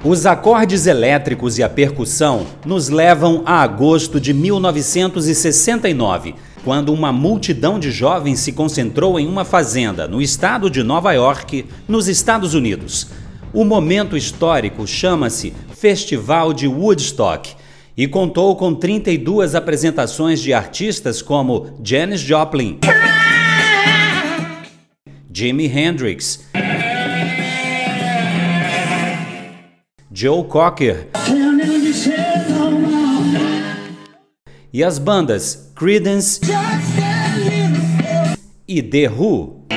Os acordes elétricos e a percussão nos levam a agosto de 1969, quando uma multidão de jovens se concentrou em uma fazenda no estado de Nova York, nos Estados Unidos. O momento histórico chama-se Festival de Woodstock e contou com 32 apresentações de artistas como Janis Joplin, Jimi Hendrix, Joe Cocker e as bandas Creedence e The Who.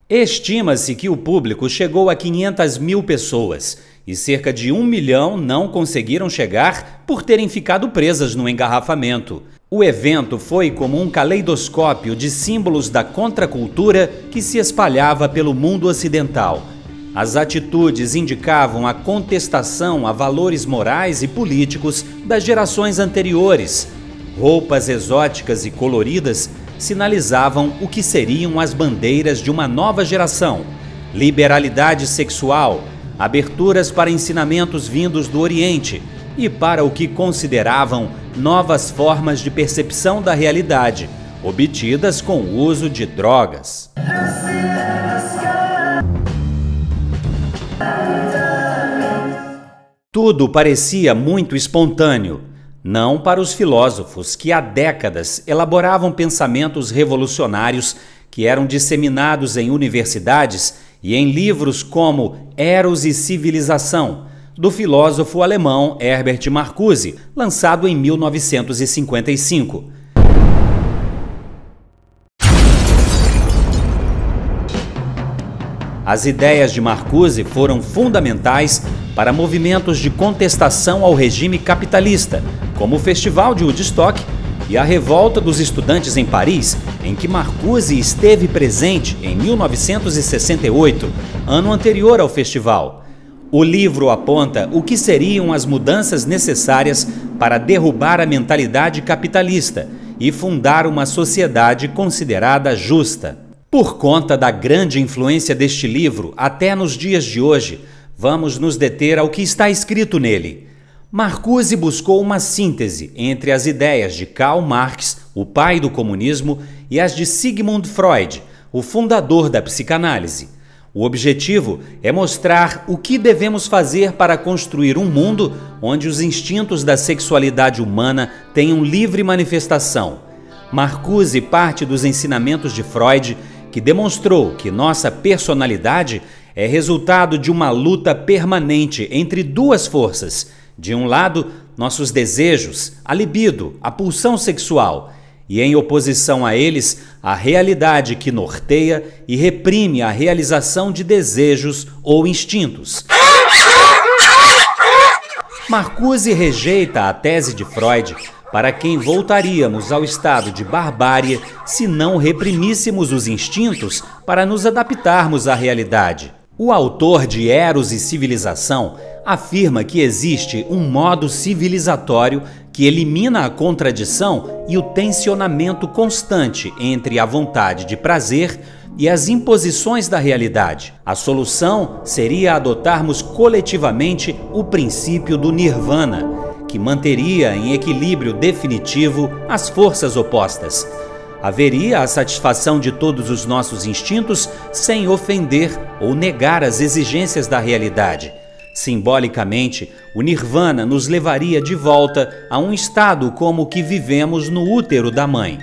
Estima-se que o público chegou a 500 mil pessoas e cerca de 1 milhão não conseguiram chegar por terem ficado presas no engarrafamento. O evento foi como um caleidoscópio de símbolos da contracultura que se espalhava pelo mundo ocidental. As atitudes indicavam a contestação a valores morais e políticos das gerações anteriores. Roupas exóticas e coloridas sinalizavam o que seriam as bandeiras de uma nova geração: liberalidade sexual, aberturas para ensinamentos vindos do Oriente e para o que consideravam novas formas de percepção da realidade, obtidas com o uso de drogas. Tudo parecia muito espontâneo, não para os filósofos que há décadas elaboravam pensamentos revolucionários que eram disseminados em universidades e em livros como Eros e Civilização, do filósofo alemão Herbert Marcuse, lançado em 1955. As ideias de Marcuse foram fundamentais para movimentos de contestação ao regime capitalista, como o Festival de Woodstock e a Revolta dos Estudantes em Paris, em que Marcuse esteve presente em 1968, ano anterior ao festival. O livro aponta o que seriam as mudanças necessárias para derrubar a mentalidade capitalista e fundar uma sociedade considerada justa. Por conta da grande influência deste livro, até nos dias de hoje, vamos nos deter ao que está escrito nele. Marcuse buscou uma síntese entre as ideias de Karl Marx, o pai do comunismo, e as de Sigmund Freud, o fundador da psicanálise. O objetivo é mostrar o que devemos fazer para construir um mundo onde os instintos da sexualidade humana tenham livre manifestação. Marcuse parte dos ensinamentos de Freud, que demonstrou que nossa personalidade é resultado de uma luta permanente entre duas forças. De um lado, nossos desejos, a libido, a pulsão sexual, e em oposição a eles, a realidade que norteia e reprime a realização de desejos ou instintos. Marcuse rejeita a tese de Freud, para quem voltaríamos ao estado de barbárie se não reprimíssemos os instintos para nos adaptarmos à realidade. O autor de Eros e Civilização afirma que existe um modo civilizatório que elimina a contradição e o tensionamento constante entre a vontade de prazer e as imposições da realidade. A solução seria adotarmos coletivamente o princípio do Nirvana, que manteria em equilíbrio definitivo as forças opostas. Haveria a satisfação de todos os nossos instintos sem ofender ou negar as exigências da realidade. Simbolicamente, o Nirvana nos levaria de volta a um estado como o que vivemos no útero da mãe.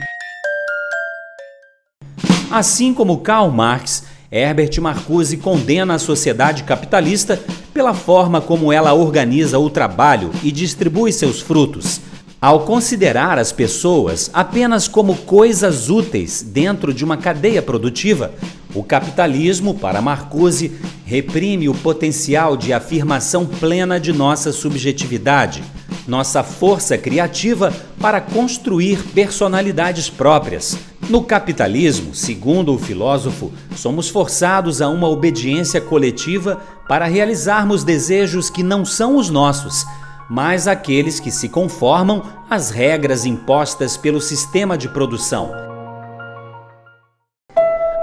Assim como Karl Marx, Herbert Marcuse condena a sociedade capitalista pela forma como ela organiza o trabalho e distribui seus frutos, ao considerar as pessoas apenas como coisas úteis dentro de uma cadeia produtiva. O capitalismo, para Marcuse, reprime o potencial de afirmação plena de nossa subjetividade, nossa força criativa para construir personalidades próprias, No capitalismo, segundo o filósofo, somos forçados a uma obediência coletiva para realizarmos desejos que não são os nossos, mas aqueles que se conformam às regras impostas pelo sistema de produção.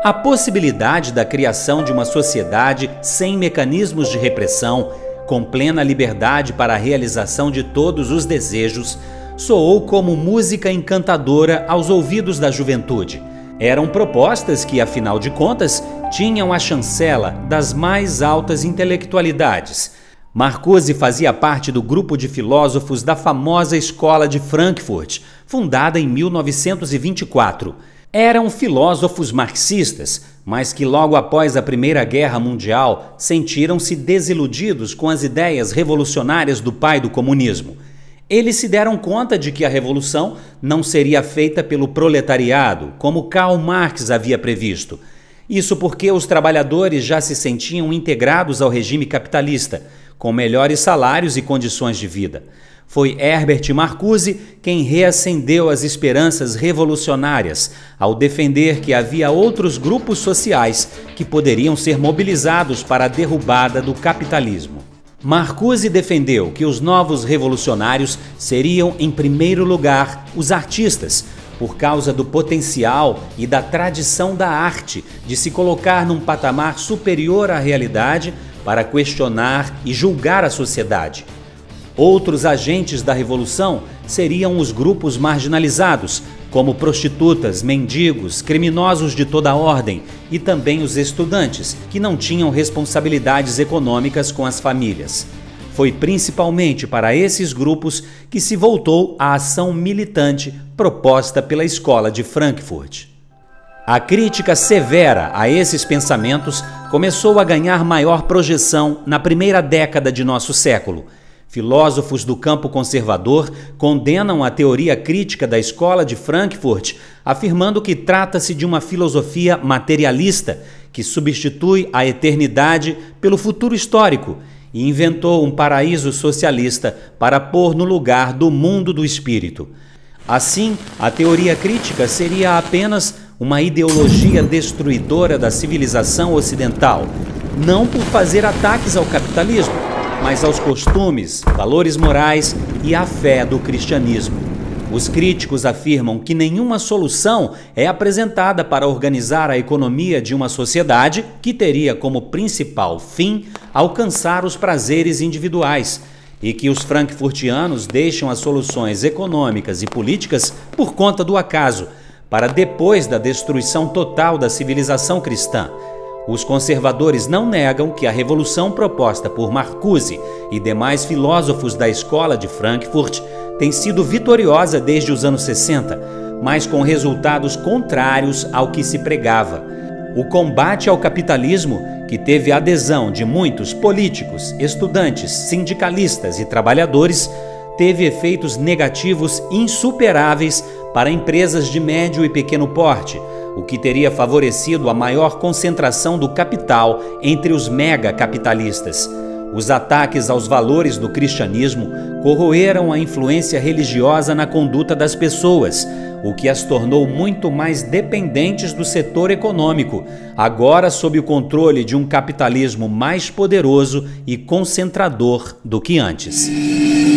A possibilidade da criação de uma sociedade sem mecanismos de repressão, com plena liberdade para a realização de todos os desejos, soou como música encantadora aos ouvidos da juventude. Eram propostas que, afinal de contas, tinham a chancela das mais altas intelectualidades. Marcuse fazia parte do grupo de filósofos da famosa Escola de Frankfurt, fundada em 1924. Eram filósofos marxistas, mas que logo após a Primeira Guerra Mundial sentiram-se desiludidos com as ideias revolucionárias do pai do comunismo. Eles se deram conta de que a revolução não seria feita pelo proletariado, como Karl Marx havia previsto. Isso porque os trabalhadores já se sentiam integrados ao regime capitalista, com melhores salários e condições de vida. Foi Herbert Marcuse quem reacendeu as esperanças revolucionárias ao defender que havia outros grupos sociais que poderiam ser mobilizados para a derrubada do capitalismo. Marcuse defendeu que os novos revolucionários seriam, em primeiro lugar, os artistas, por causa do potencial e da tradição da arte de se colocar num patamar superior à realidade para questionar e julgar a sociedade. Outros agentes da revolução seriam os grupos marginalizados, como prostitutas, mendigos, criminosos de toda ordem e também os estudantes, que não tinham responsabilidades econômicas com as famílias. Foi principalmente para esses grupos que se voltou a ação militante proposta pela Escola de Frankfurt. A crítica severa a esses pensamentos começou a ganhar maior projeção na primeira década de nosso século. Filósofos do campo conservador condenam a teoria crítica da Escola de Frankfurt, afirmando que trata-se de uma filosofia materialista que substitui a eternidade pelo futuro histórico e inventou um paraíso socialista para pôr no lugar do mundo do espírito. Assim, a teoria crítica seria apenas uma ideologia destruidora da civilização ocidental, não por fazer ataques ao capitalismo, mas aos costumes, valores morais e à fé do cristianismo. Os críticos afirmam que nenhuma solução é apresentada para organizar a economia de uma sociedade que teria como principal fim alcançar os prazeres individuais, e que os frankfurtianos deixam as soluções econômicas e políticas por conta do acaso, para depois da destruição total da civilização cristã. Os conservadores não negam que a revolução proposta por Marcuse e demais filósofos da Escola de Frankfurt tem sido vitoriosa desde os anos 60, mas com resultados contrários ao que se pregava. O combate ao capitalismo, que teve a adesão de muitos políticos, estudantes, sindicalistas e trabalhadores, teve efeitos negativos insuperáveis para empresas de médio e pequeno porte, o que teria favorecido a maior concentração do capital entre os megacapitalistas. Os ataques aos valores do cristianismo corroeram a influência religiosa na conduta das pessoas, o que as tornou muito mais dependentes do setor econômico, agora sob o controle de um capitalismo mais poderoso e concentrador do que antes.